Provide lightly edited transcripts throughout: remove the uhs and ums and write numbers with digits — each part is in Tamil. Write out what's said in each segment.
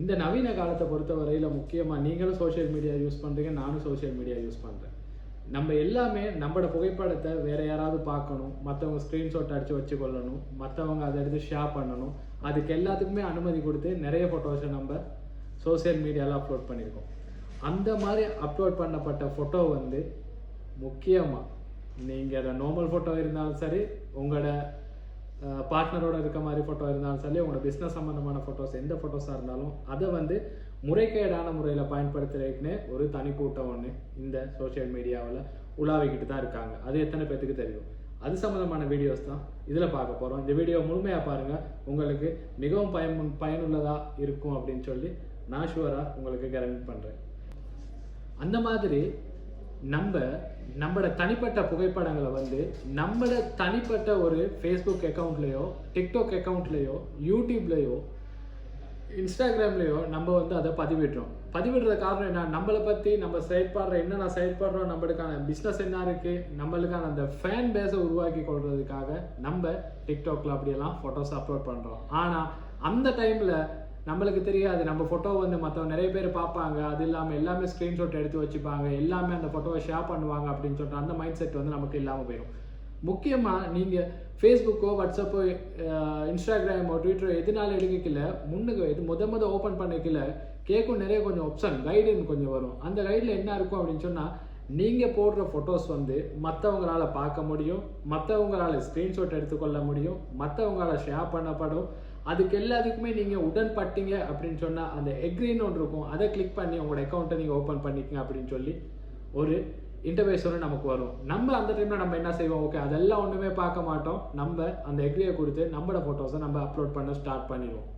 இந்த நவீன காலத்தை பொறுத்த வரையில் முக்கியமாக நீங்களும் சோஷியல் மீடியா யூஸ் பண்ணுறீங்க, நானும் சோஷியல் மீடியா யூஸ் பண்ணுறேன். நம்ம எல்லாமே நம்மளோட புகைப்படத்தை வேறு யாராவது பார்க்கணும், மற்றவங்க ஸ்க்ரீன்ஷாட் அடித்து வச்சுக்கொள்ளணும், மற்றவங்க அதை எடுத்து ஷேர் பண்ணணும், அதுக்கு எல்லாத்துக்குமே அனுமதி கொடுத்து நிறைய ஃபோட்டோஸை நம்ம சோஷியல் மீடியாவில் அப்லோட் பண்ணியிருக்கோம். அந்த மாதிரி அப்லோட் பண்ணப்பட்ட ஃபோட்டோ வந்து முக்கியமாக நீங்கள் அதை நார்மல் ஃபோட்டோ இருந்தாலும் சரி, உங்களோட பார்ட்னரோட இருக்க மாதிரி ஃபோட்டோ இருந்தாலும் சரி, உங்களோட பிஸ்னஸ் சம்மந்தமான ஃபோட்டோஸ் எந்த ஃபோட்டோஸாக இருந்தாலும் அதை வந்து முறைகேடான முறையில் பயன்படுத்துறதுக்குன்னு ஒரு தனி கூட்டம் ஒன்று இந்த சோஷியல் மீடியாவில் உலாவிக்கிட்டு தான் இருக்காங்க. அது எத்தனை பேர்த்துக்கு தெரியும்? அது சம்மந்தமான வீடியோஸ் தான் இதில் பார்க்க போகிறோம். இந்த வீடியோ முழுமையாக பாருங்கள், உங்களுக்கு மிகவும் பயனுள்ளதாக இருக்கும் அப்படின்னு சொல்லி நான் ஷுவராக உங்களுக்கு கேரண்டி பண்ணுறேன். அந்த மாதிரி நம்மளோட தனிப்பட்ட புகைப்படங்களை வந்து நம்மளோட தனிப்பட்ட ஒரு ஃபேஸ்புக் அக்கௌண்ட்லேயோ, டிக்டாக் அக்கௌண்ட்லேயோ, யூடியூப்லேயோ, இன்ஸ்டாகிராம்லேயோ நம்ம வந்து அதை பதிவிடுற காரணம் என்ன? நம்மளை பற்றி நம்ம என்னென்ன செயல்படுறோம், நம்மளுக்கான பிஸ்னஸ் என்ன இருக்குது, நம்மளுக்கான அந்த ஃபேன் பேஸை உருவாக்கி கொள்றதுக்காக நம்ம டிக்டாக்ல அப்படியெல்லாம் ஃபோட்டோஸ் அப்லோட் பண்ணுறோம். ஆனால் அந்த டைமில் நம்மளுக்கு தெரியாது, நம்ம ஃபோட்டோ வந்து மற்றவங்க நிறைய பேர் பார்ப்பாங்க, அது இல்லாமல் எல்லாமே ஸ்க்ரீன்ஷாட் எடுத்து வச்சுப்பாங்க, எல்லாமே அந்த ஃபோட்டோவை ஷேர் பண்ணுவாங்க அப்படின்னு சொல்லிட்டு அந்த மைண்ட் செட் வந்து நமக்கு இல்லாமல் போயிடும். முக்கியமாக நீங்கள் ஃபேஸ்புக்கோ, வாட்ஸ்அப்போ, இன்ஸ்டாகிராமோ, ட்விட்டரோ எதுனாலும் எடுக்கல, முன்னுக்கு இது முத ஓப்பன் பண்ணிக்கல கேட்கும் நிறைய கொஞ்சம் ஆப்ஷன் கைடுன்னு கொஞ்சம் வரும். அந்த கைடில் என்ன இருக்கும் அப்படின்னு சொன்னால், நீங்கள் போடுற ஃபோட்டோஸ் வந்து மற்றவங்களால் பார்க்க முடியும், மற்றவங்களால் ஸ்க்ரீன்ஷாட் எடுத்துக்கொள்ள முடியும், மற்றவங்களால் ஷேர் பண்ணப்படும். அதுக்கு எல்லாத்துக்குமே நீங்கள் உடன்பட்டீங்க அப்படின்னு சொன்னால் அந்த எக்ரின்னு ஒன்று இருக்கும், அதை கிளிக் பண்ணி உங்களோட அக்கௌண்ட்டை நீங்கள் ஓப்பன் பண்ணிக்கங்க அப்படின்னு சொல்லி ஒரு இன்டர்ஃபேஸ் ஒன்று நமக்கு வரும். நம்ம அந்த டைமில் நம்ம என்ன செய்வோம்? ஓகே, அதெல்லாம் ஒன்றுமே பார்க்க மாட்டோம், நம்ம அந்த எக்ரியை கொடுத்து நம்மளோட ஃபோட்டோஸை நம்ம அப்லோட் பண்ண ஸ்டார்ட் பண்ணிடுவோம்.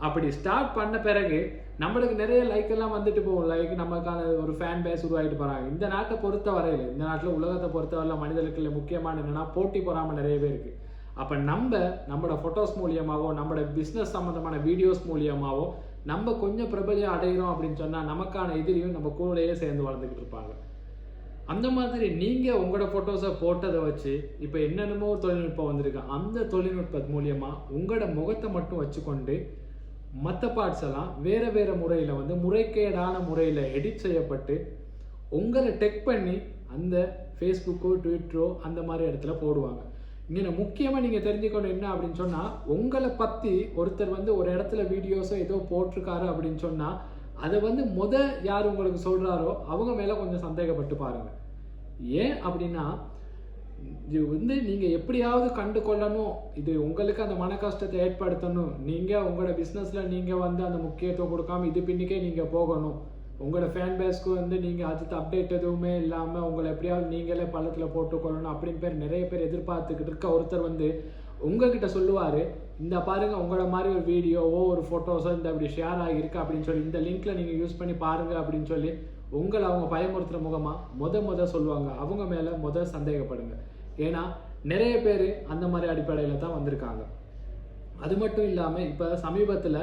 அப்படி ஸ்டார்ட் பண்ண பிறகு நம்மளுக்கு நிறைய லைக் எல்லாம் வந்துட்டு போகும், லைக் நமக்கான ஒரு ஃபேன் பேஸ் உருவாகிட்டு போகிறாங்க. இந்த நாட்டை பொறுத்த வரையில், இந்த நாட்டில் உலகத்தை பொறுத்த வரையில் மனிதர்களுக்கு முக்கியமான என்னென்னா போட்டி பொறாமல் நிறைய பேர் இருக்குது. அப்போ நம்மளோட ஃபோட்டோஸ் மூலியமாகவோ, நம்மளோட பிஸ்னஸ் சம்மந்தமான வீடியோஸ் மூலியமாகவோ நம்ம கொஞ்சம் பிரபலியம் அடைகிறோம் அப்படின்னு சொன்னால் நமக்கான எதிரியும் நம்ம கூடயே சேர்ந்து வளர்ந்துக்கிட்டு இருப்பாங்க. அந்த மாதிரி நீங்கள் உங்களோட ஃபோட்டோஸை போட்டதை வச்சு இப்போ என்னென்னமோ ஒரு தொழில்நுட்பம் வந்திருக்கு, அந்த தொழில்நுட்பம் மூலியமாக உங்களோட முகத்தை மட்டும் வச்சுக்கொண்டு மற்ற பார்ட்ஸ் எல்லாம் வேறு முறையில் வந்து முறைகேடான முறையில் எடிட் செய்யப்பட்டு உங்களை டெக் பண்ணி அந்த ஃபேஸ்புக்கோ, ட்விட்டரோ அந்த மாதிரி இடத்துல போடுவாங்க. இங்கே முக்கியமாக நீங்கள் தெரிஞ்சுக்கணும் என்ன அப்படின்னு சொன்னால், உங்களை பற்றி ஒருத்தர் வந்து ஒரு இடத்துல வீடியோஸோ ஏதோ போட்டிருக்காரு அப்படின்னு சொன்னால் அதை வந்து யார் உங்களுக்கு சொல்கிறாரோ அவங்க மேலே கொஞ்சம் சந்தேகப்பட்டு பாருங்கள். ஏன் அப்படின்னா, இது வந்து நீங்கள் எப்படியாவது கண்டு கொள்ளணும், இது உங்களுக்கு அந்த மன கஷ்டத்தை ஏற்படுத்தணும், நீங்கள் உங்களோட பிஸ்னஸில் நீங்கள் வந்து அந்த முக்கியத்துவம் கொடுக்காம இது பின்னிக்கே நீங்கள் போகணும், உங்களோட ஃபேன் பேஸ்க்கு வந்து நீங்கள் அடுத்த அப்டேட் எதுவுமே இல்லாமல் உங்களை எப்படியாவது நீங்களே பள்ளத்தில் போட்டுக்கொள்ளணும் அப்படின்னு நிறைய பேர் எதிர்பார்த்துக்கிட்டு இருக்க ஒருத்தர் வந்து உங்ககிட்ட சொல்லுவார், இந்த பாருங்கள் உங்களோட மாதிரி ஒரு வீடியோவோ ஒரு ஃபோட்டோஸோ இந்த அப்படி ஷேர் ஆகியிருக்கு அப்படின்னு சொல்லி இந்த லிங்க்கில் நீங்கள் யூஸ் பண்ணி பாருங்கள் அப்படின்னு சொல்லி உங்களை அவங்க பயமுறுத்துகிற முகமாக சொல்லுவாங்க. அவங்க மேலே சந்தேகப்படுங்க. ஏன்னா நிறைய பேர் அந்த மாதிரி அடிப்படையில் தான் வந்திருக்காங்க. அது மட்டும் இல்லாமல் இப்போ சமீபத்தில்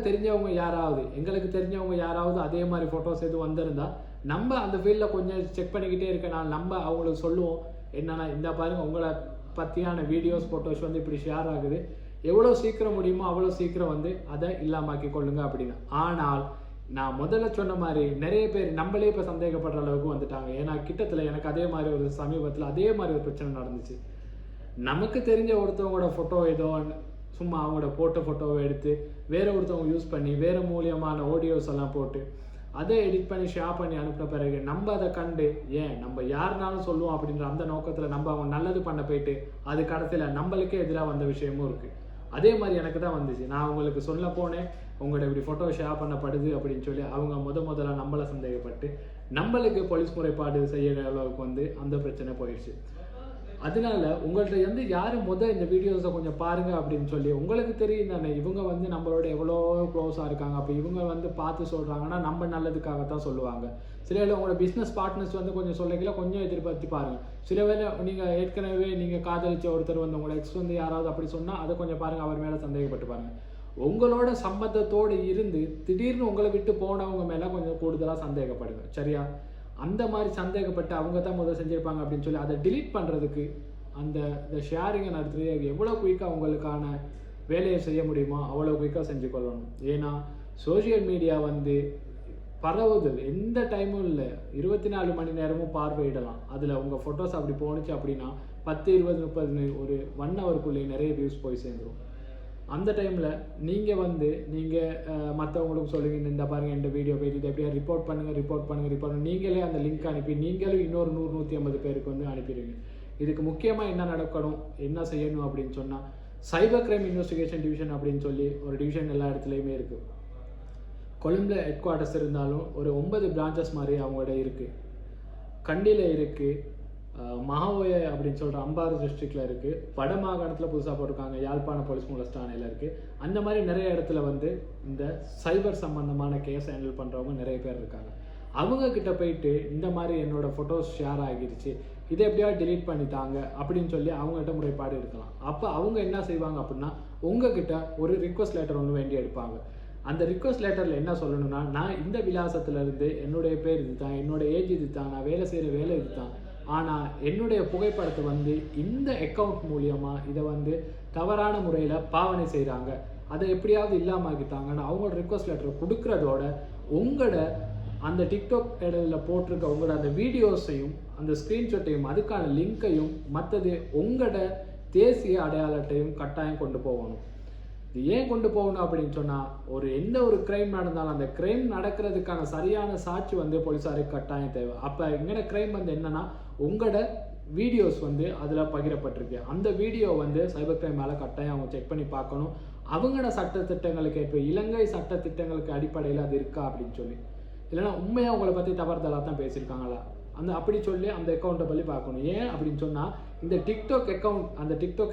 தெரிஞ்சவங்க யாராவது, எங்களுக்கு தெரிஞ்சவங்க யாராவது அதே மாதிரி ஃபோட்டோஸ் எதுவும் வந்திருந்தா நம்ம அந்த ஃபீல்டில் கொஞ்சம் செக் பண்ணிக்கிட்டே இருக்கனால நம்ம அவங்களுக்கு சொல்லுவோம், என்னன்னா இந்த பாருங்கள் உங்களை பற்றியான வீடியோஸ், ஃபோட்டோஸ் வந்து இப்படி ஷேர் ஆகுது, எவ்வளோ சீக்கிரம் முடியுமோ அவ்வளோ சீக்கிரம் வந்து அதை இல்லாமாக்கி கொள்ளுங்க அப்படின்னு. ஆனால் நான் முதல்ல சொன்ன மாதிரி நிறைய பேர் நம்மளே இப்போ சந்தேகப்படுற அளவுக்கு வந்துட்டாங்க. ஏன்னா கிட்டத்தில் எனக்கு அதே மாதிரி ஒரு சமீபத்தில் அதே மாதிரி ஒரு பிரச்சனை நடந்துச்சு. நமக்கு தெரிஞ்ச ஒருத்தவங்களோட ஃபோட்டோ ஏதோ சும்மா அவங்களோட ஃபோட்டோவை எடுத்து வேறு ஒருத்தவங்க யூஸ் பண்ணி வேறு மூலியமான ஆடியோஸ் எல்லாம் போட்டு அதை எடிட் பண்ணி ஷேர் பண்ணி அனுப்பின பிறகு நம்ம அதை கண்டு நம்ம யாருனாலும் சொல்லுவோம் அப்படின்ற அந்த நோக்கத்தில் நம்ம அவங்க நல்லது பண்ண போயிட்டு அது கடைசியில் நம்மளுக்கே எதிராக வந்த விஷயமும் இருக்குது. அதே மாதிரி எனக்கு தான் வந்துச்சு. நான் உங்களுக்கு சொல்ல போனேன், உங்களோட இப்படி ஃபோட்டோ ஷேர் பண்ணப்படுது அப்படின்னு சொல்லி அவங்க முதல்ல நம்மளை சந்தேகப்பட்டு நம்மளுக்கு போலீஸ் முறைப்பாடு செய்கிற அளவுக்கு வந்து அந்த பிரச்சனை போயிடுச்சு. அதனால உங்கள்கிட்ட வந்து யார் இந்த வீடியோஸை கொஞ்சம் பாருங்கள் அப்படின்னு சொல்லி உங்களுக்கு தெரியும் தானே, இவங்க வந்து நம்மளோட எவ்வளோ க்ளோஸாக இருக்காங்க. அப்போ இவங்க வந்து பார்த்து சொல்கிறாங்கன்னா நம்ம நல்லதுக்காகத்தான் சொல்லுவாங்க. சில வேளை உங்களோட பிஸ்னஸ் பார்ட்னர்ஸ் வந்து கொஞ்சம் சொல்லிக்கல கொஞ்சம் எதிர்பார்த்து பாருங்கள். சில வேளை நீங்கள் ஏற்கனவே நீங்கள் காதலிச்ச ஒருத்தர் வந்து உங்களோட எக்ஸ் வந்து யாராவது அப்படி சொன்னால் அதை கொஞ்சம் பாருங்கள், அவர் மேலே சந்தேகப்பட்டு பாருங்கள். உங்களோட சம்பந்தத்தோடு இருந்து திடீர்னு உங்களை விட்டு போனவங்க மேலே கொஞ்சம் கூடுதலாக சந்தேகப்படுங்க. சரியா? அந்த மாதிரி சந்தேகப்பட்டு அவங்க தான் செஞ்சுருப்பாங்க அப்படின்னு சொல்லி அதை டிலீட் பண்ணுறதுக்கு அந்த ஷேரிங்கை நடத்துறது எவ்வளோ குயிக்காக உங்களுக்கான வேலையை செய்ய முடியுமோ அவ்வளோ குயிக்காக செஞ்சு கொள்ளணும். ஏன்னா சோஷியல் மீடியா வந்து பரவுதல் எந்த டைமும் இல்லை, 24 மணி நேரமும் பார்வையிடலாம். அதில் உங்கள் ஃபோட்டோஸ் அப்படி போணுச்சு அப்படின்னா 10, 20, 30 ஒரு 1 ஹவருக்குள்ளேயே நிறைய வியூஸ் போய் சேர்ந்துடும். அந்த டைமில் நீங்கள் மற்றவங்களுக்கு சொல்லுங்கள், இந்த பாருங்கள் இந்த வீடியோ போய் இதை எப்படியா ரிப்போர்ட் பண்ணுங்கள், நீங்களே அந்த லிங்க் அனுப்பி நீங்களும் இன்னொரு 100, 150 பேருக்கு வந்து அனுப்பிடுங்க. இதுக்கு முக்கியமாக என்ன நடக்கணும், என்ன செய்யணும் அப்படின்னு சொன்னால், சைபர் கிரைம் இன்வெஸ்டிகேஷன் டிவிஷன் அப்படின்னு சொல்லி ஒரு டிவிஷன் எல்லா இடத்துலையுமே இருக்குது. கொழும்பில் ஹெட் குவார்ட்டர்ஸ் இருந்தாலும் ஒரு 9 பிரான்ச்சஸ் மாதிரி அவங்களோட இருக்குது. கண்டியில் இருக்குது, மகாவோய அப்படின்னு சொல்கிற அம்பாறு டிஸ்ட்ரிக்டில் இருக்குது, வட மாகாணத்தில் புதுசாக போட்டிருக்காங்க, யாழ்ப்பாண போலீஸ் மூலஸ்தானையில் இருக்குது. அந்த மாதிரி நிறைய இடத்துல வந்து இந்த சைபர் சம்பந்தமான கேஸ் ஹேண்டில் பண்ணுறவங்க நிறைய பேர் இருக்காங்க. அவங்கக்கிட்ட போயிட்டு இந்த மாதிரி என்னோடய ஃபோட்டோஸ் ஷேர் ஆகிடுச்சு, இதை எப்படியாவது டிலீட் பண்ணிட்டாங்க அப்படின்னு சொல்லி அவங்ககிட்ட முறைப்பாடு இருக்கலாம். அப்போ அவங்க என்ன செய்வாங்க அப்படின்னா, உங்ககிட்ட ஒரு ரிக்வஸ்ட் லெட்டர் ஒன்று வேண்டி எடுப்பாங்க. அந்த ரிக்வஸ்ட் லெட்டரில் என்ன சொல்லணும்னா, நான் இந்த விலாசத்துலேருந்து என்னுடைய பேர் இது தான், என்னோடய ஏஜ் இது தான், நான் வேலை செய்கிற வேலை இது தான், ஆனால் என்னுடைய புகைப்படத்தை வந்து இந்த அக்கௌண்ட் மூலியமாக இதை வந்து தவறான முறையில் பாவனை செய்கிறாங்க, அதை எப்படியாவது இல்லாமக்கிட்டாங்கன்னு அவங்களோட ரிக்வஸ்ட் லெட்டர் கொடுக்குறதோட உங்களோட அந்த டிக்டாக் இடையில போட்டிருக்க உங்களோட அந்த வீடியோஸையும் அந்த ஸ்க்ரீன்ஷாட்டையும் அதுக்கான லிங்க்கையும் மற்றது உங்களோட தேசிய அடையாளத்தையும் கட்டாயம் கொண்டு போகணும். இது ஏன் கொண்டு போகணும் அப்படின்னு சொன்னால், எந்த ஒரு கிரைம் நடந்தாலும் அந்த கிரைம் நடக்கிறதுக்கான சரியான சாட்சி வந்து போலீஸாருக்கு கட்டாயம் தேவை. அப்போ இங்கே கிரைம் வந்து என்னன்னா, உங்களோட வீடியோஸ் வந்து அதில் பகிரப்பட்டிருக்கு, அந்த வீடியோ வந்து சைபர் கிரைம் மேலே கட்டாயம் அவங்க செக் பண்ணி பார்க்கணும். அவங்களோட சட்டத்திட்டங்களுக்கு இப்போ இலங்கை சட்டத்திட்டங்களுக்கு அடிப்படையில் அது இருக்கா அப்படின்னு சொல்லி, இல்லைன்னா உண்மையாக உங்களை பற்றி தவறுதலாக தான் பேசியிருக்காங்களா அப்படி சொல்லி அந்த அக்கௌண்ட்டை பற்றி பார்க்கணும். ஏன் அப்படின்னு சொன்னால், இந்த டிக்டாக்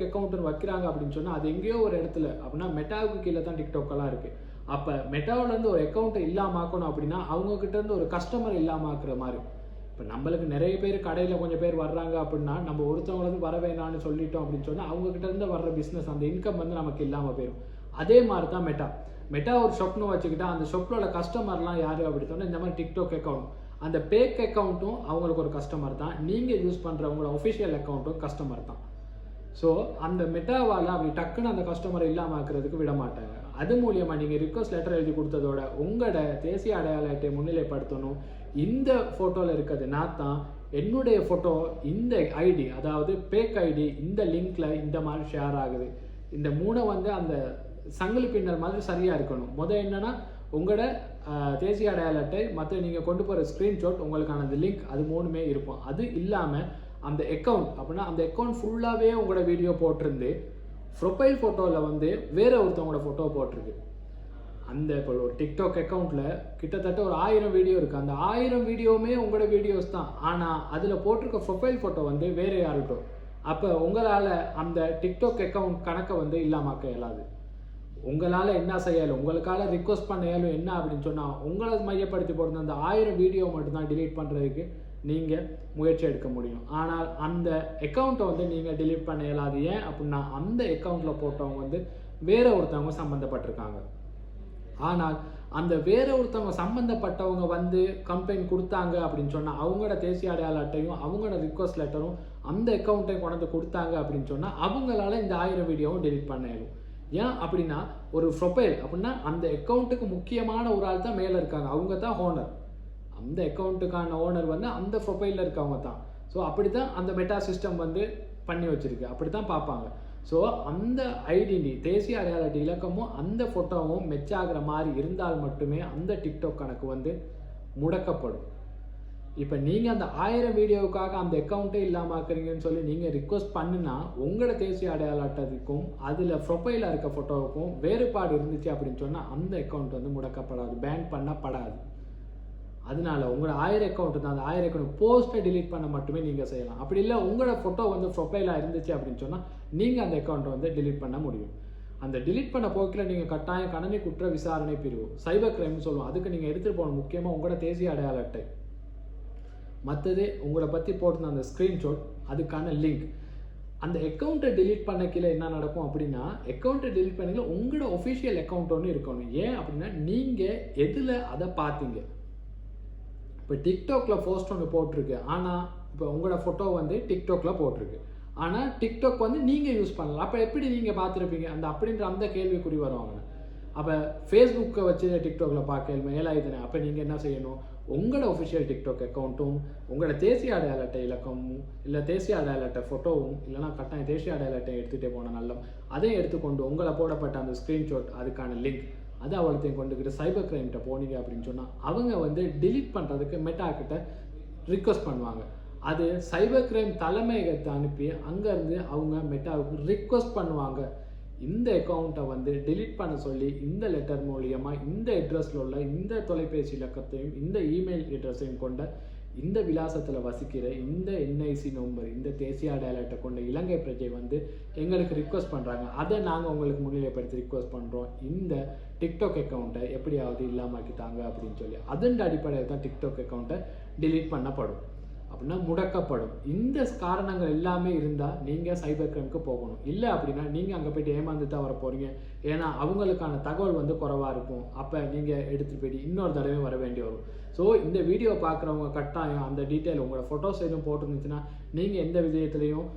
அக்கௌண்ட்டுன்னு வைக்கிறாங்க அப்படின்னு சொன்னால் அது எங்கேயோ ஒரு இடத்துல அப்படின்னா மெட்டாவுக்கு கீழே தான் டிக்டாக்கெல்லாம் இருக்குது. அப்போ மெட்டாவிலேருந்து ஒரு அக்கௌண்ட்டை இல்லாமாக்கணும் அப்படின்னா அவங்கக்கிட்டேருந்து ஒரு கஸ்டமர் இல்லாமாக்குற மாதிரி. இப்போ நம்மளுக்கு நிறைய பேர் கடையில் கொஞ்சம் பேர் வர்றாங்க அப்படின்னா நம்ம ஒருத்தவங்களுக்கு வர வேணான்னு சொல்லிட்டோம் அப்படின்னு சொன்னால் அவங்கக்கிட்டேருந்து வர்ற பிஸ்னஸ் அந்த இன்கம் வந்து நமக்கு இல்லாமல் போயிடும். அதே மாதிரி தான் மெட்டா ஒரு ஷாப்னு வச்சுக்கிட்டா அந்த ஷாப்போட கஸ்டமர்லாம் யார் அப்படி சொன்னால் இந்த மாதிரி டிக்டாக் அக்கௌண்ட், அந்த பேக் அக்கௌண்ட்டும் அவங்களுக்கு ஒரு கஸ்டமர் தான், நீங்கள் யூஸ் பண்ணுற உங்களோட ஒஃபிஷியல் அக்கௌண்ட்டும் கஸ்டமர் தான். ஸோ அந்த மெட்டாவால் அப்படி டக்குன்னு அந்த கஸ்டமரை இல்லாமல் ஆக்கிறதுக்கு விட மாட்டாங்க. அது மூலியமாக நீங்கள் ரிக்வஸ்ட் லெட்டர் எழுதி கொடுத்ததோட உங்களோட தேசிய அடையாள அட்டையை முன்னிலைப்படுத்தணும். இந்த ஃபோட்டோவில் இருக்கிறது நான் தான், என்னுடைய ஃபோட்டோ இந்த ஐடி அதாவது பேக் ஐடி இந்த லிங்க்ல இந்த மாதிரி ஷேர் ஆகுது, இந்த 3 வந்து அந்த சங்கிலி பின்னர் மாதிரி சரியாக இருக்கணும். என்னென்னா உங்களோட தேசிய அடையாள அட்டை, மற்ற நீங்கள் கொண்டு போகிற ஸ்க்ரீன்ஷாட், உங்களுக்கான அந்த லிங்க், அது 3மே இருக்கும். அது இல்லாமல் அந்த அக்கௌண்ட் அப்படின்னா அந்த அக்கௌண்ட் ஃபுல்லாகவே உங்களோட வீடியோ போட்டிருந்து ப்ரொஃபைல் ஃபோட்டோவில் வந்து வேறு ஒருத்தவங்களோட ஃபோட்டோ போட்டிருக்கு. அந்த இப்போ ஒரு டிக்டாக் அக்கௌண்ட்டில் கிட்டத்தட்ட ஒரு 1000 வீடியோ இருக்குது, அந்த 1000 வீடியோவுமே உங்களோட வீடியோஸ் தான். ஆனால் அதில் போட்டிருக்க ப்ரொஃபைல் ஃபோட்டோ வந்து வேறு யாருக்கும். அப்போ உங்களால் அந்த டிக்டாக் அக்கௌண்ட் கணக்கை வந்து இல்லாமக்க இயலாது. உங்களால் என்ன செய்யலும், உங்களுக்கால ரிக்வஸ்ட் பண்ண இயலும் என்ன அப்படின்னு சொன்னால், உங்களை மையப்படுத்தி போடுற அந்த 1000 வீடியோ மட்டும்தான் டிலீட் பண்ணுறதுக்கு நீங்கள் முயற்சி எடுக்க முடியும். ஆனால் அந்த அக்கௌண்ட்டை வந்து நீங்கள் டிலீட் பண்ண இயலாது. ஏன் அப்படின்னா அந்த அக்கௌண்ட்டில் போட்டவங்க வந்து வேற ஒருத்தவங்க சம்மந்தப்பட்டிருக்காங்க. ஆனால் அந்த வேற ஒருத்தவங்க சம்மந்தப்பட்டவங்க வந்து கம்ப்ளைண்ட் கொடுத்தாங்க அப்படின்னு சொன்னால், அவங்களோட தேசிய அடையாள அட்டையும் அவங்களோட ரிக்வஸ்ட் லெட்டரும் அந்த அக்கௌண்ட்டையும் கொண்டு கொடுத்தாங்க அப்படின்னு சொன்னால் அவங்களால இந்த 1000 வீடியோவும் டிலீட் பண்ண இயலும். ஏன் அப்படின்னா ஒரு ப்ரொஃபைல் அப்படின்னா அந்த அக்கௌண்ட்டுக்கு முக்கியமான ஒரு ஆள் தான் மேலே இருக்காங்க, அவங்க தான் ஓனர். அந்த அக்கௌண்ட்டுக்கான ஓனர் வந்து அந்த ப்ரொஃபைலில் இருக்கவங்க தான். ஸோ அப்படி தான் அந்த மெட்டா சிஸ்டம் வந்து பண்ணி வச்சுருக்கு, அப்படி தான் பார்ப்பாங்க. ஸோ அந்த ஐடென்டி தேசிய அடையாள இலக்கமும் அந்த ஃபோட்டோவும் மெச் ஆகிற மாதிரி இருந்தால் மட்டுமே அந்த டிக்டாக் கணக்கு வந்து முடக்கப்படும். இப்போ நீங்கள் அந்த 1000 வீடியோவுக்காக அந்த அக்கௌண்ட்டே இல்லாமல் ஆக்குறீங்கன்னு சொல்லி நீங்கள் ரிக்வஸ்ட் பண்ணுனா உங்களோட தேசிய அடையாள அட்டைக்கும் அதில் ப்ரொஃபைலாக இருக்க ஃபோட்டோவுக்கும் வேறுபாடு இருந்துச்சு அப்படின்னு சொன்னால் அந்த அக்கௌண்ட் வந்து முடக்கப்படாது, பேன் பண்ணப்படாது. அதனால உங்களோட 1000 அக்கௌண்ட் தான், அந்த 1000 அக்கௌண்ட் போஸ்ட்டை டிலீட் பண்ண மட்டுமே நீங்கள் செய்யலாம். அப்படி இல்லை உங்களோட ஃபோட்டோ வந்து ப்ரொஃபைலாக இருந்துச்சு அப்படின்னு சொன்னால் நீங்கள் அந்த அக்கௌண்ட்டை வந்து டிலீட் பண்ண முடியும். அந்த டிலீட் பண்ண போக்கில் நீங்கள் கட்டாயம் கணனி குற்ற விசாரணை பிரிவு சைபர் கிரைம்னு சொல்லுவோம், அதுக்கு நீங்கள் எடுத்துகிட்டு போகணும். முக்கியமாக உங்களோட தேசிய அடையாள அட்டை, மற்றது உங்களை பற்றி போட்டிருந்த அந்த ஸ்க்ரீன்ஷாட், அதுக்கான லிங்க். அந்த அக்கௌண்ட்டை டிலீட் பண்ண கீழே என்ன நடக்கும் அப்படின்னா, அக்கௌண்ட்டை டிலீட் பண்ணி உங்களோட ஒஃபிஷியல் அக்கௌண்ட் ஒன்று இருக்கணும். ஏன் அப்படின்னா நீங்கள் எதில் அதை பார்த்தீங்க. இப்போ டிக்டாக்ல போஸ்ட் ஒன்று போட்டிருக்கு, ஆனால் இப்போ உங்களோட ஃபோட்டோ வந்து டிக்டாக்ல போட்டிருக்கு, ஆனால் டிக்டாக் வந்து நீங்கள் யூஸ் பண்ணலாம். அப்போ எப்படி நீங்கள் பார்த்துருப்பீங்க அந்த அப்படின்ற அந்த கேள்விக்குறி வரும் அவங்க. அப்போ ஃபேஸ்புக்கை வச்சு டிக்டாக்ல பார்க்க மேலாயுதுனே. அப்போ நீங்கள் என்ன செய்யணும், உங்களோட ஒஃபிஷியல் டிக்டாக் அக்கௌண்ட்டும் உங்களோட தேசிய அடையாள அட்டை இலக்கமும் இல்லை தேசிய அடையாள அட்டை ஃபோட்டோவும் இல்லைனா கட்டாயம் தேசிய அடையாள அட்டை எடுத்துகிட்டே போனால் நல்ல அதையும் எடுத்துக்கொண்டு உங்களை போடப்பட்ட அந்த ஸ்க்ரீன்ஷாட் அதுக்கான லிங்க் அதை அவ்வளோத்தையும் கொண்டுக்கிட்டு சைபர் கிரைம்கிட்ட போனீங்க அப்படின்னு சொன்னால் அவங்க வந்து டிலீட் பண்ணுறதுக்கு மெட்டா கிட்ட ரிக்வஸ்ட் பண்ணுவாங்க. அது சைபர் கிரைம் தலைமையகத்தை அனுப்பி அங்கேருந்து அவங்க மெட்டாவுக்கு ரிக்வஸ்ட் பண்ணுவாங்க, இந்த அக்கௌண்ட்டை வந்து டெலீட் பண்ண சொல்லி இந்த லெட்டர் மூலியமாக இந்த அட்ரஸில் உள்ள இந்த தொலைபேசி இலக்கத்தையும் இந்த இமெயில் அட்ரஸையும் கொண்ட இந்த விலாசத்தில் வசிக்கிற இந்த என்ஐசி நம்பர் இந்த தேசிய அடையாள அட்டை கொண்ட இலங்கை பிரஜை வந்து எங்களுக்கு ரிக்வஸ்ட் பண்ணுறாங்க, அதை நாங்கள் உங்களுக்கு முன்னிலைப்படுத்தி ரிக்வஸ்ட் பண்ணுறோம், இந்த டிக்டாக் அக்கௌண்ட்டை எப்படியாவது இல்லாமக்கிட்டாங்க அப்படின்னு சொல்லி அதன் அடிப்படையில் தான் டிக்டாக் அக்கௌண்ட்டை டிலீட் பண்ணப்படும், அப்படின்னா முடக்கப்படும். இந்த காரணங்கள் எல்லாமே இருந்தால் நீங்கள் சைபர் கிரைமுக்கு போகணும். இல்லை அப்படின்னா நீங்கள் அங்கே போய்ட்டு ஏமாந்து தான் வர போகிறீங்க. ஏன்னா அவங்களுக்கான தகவல் வந்து குறைவாக இருக்கும். அப்போ நீங்கள் எடுத்துகிட்டு போய்ட்டு இன்னொரு தடவை வர வேண்டி வரும். ஸோ இந்த வீடியோ பார்க்குறவங்க கட்டாயம் அந்த டீட்டெயில் உங்களோட ஃபோட்டோஸ் எதுவும் போட்டுருந்துச்சுன்னா நீங்கள் எந்த விதத்துலையும்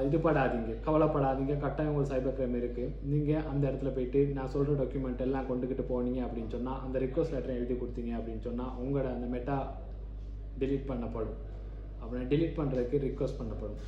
இதுபடாதீங்க, கவலைப்படாதீங்க. கட்டாயம் உங்களுக்கு சைபர் கிரைம் இருக்குது. நீங்கள் அந்த இடத்துல போய்ட்டு நான் சொல்கிற டாக்குமெண்ட் எல்லாம் கொண்டுக்கிட்டு போனீங்க அப்படின்னு சொன்னால் அந்த ரிக்வஸ்ட் லெட்டரை எழுதி கொடுத்தீங்க அப்படின்னு சொன்னால் உங்களோட அந்த மெட்டா டிலீட் பண்ணப்படும். அப்படின்னா டிலீட் பண்ணுறதுக்கு ரிக்வஸ்ட் பண்ணப்படும்.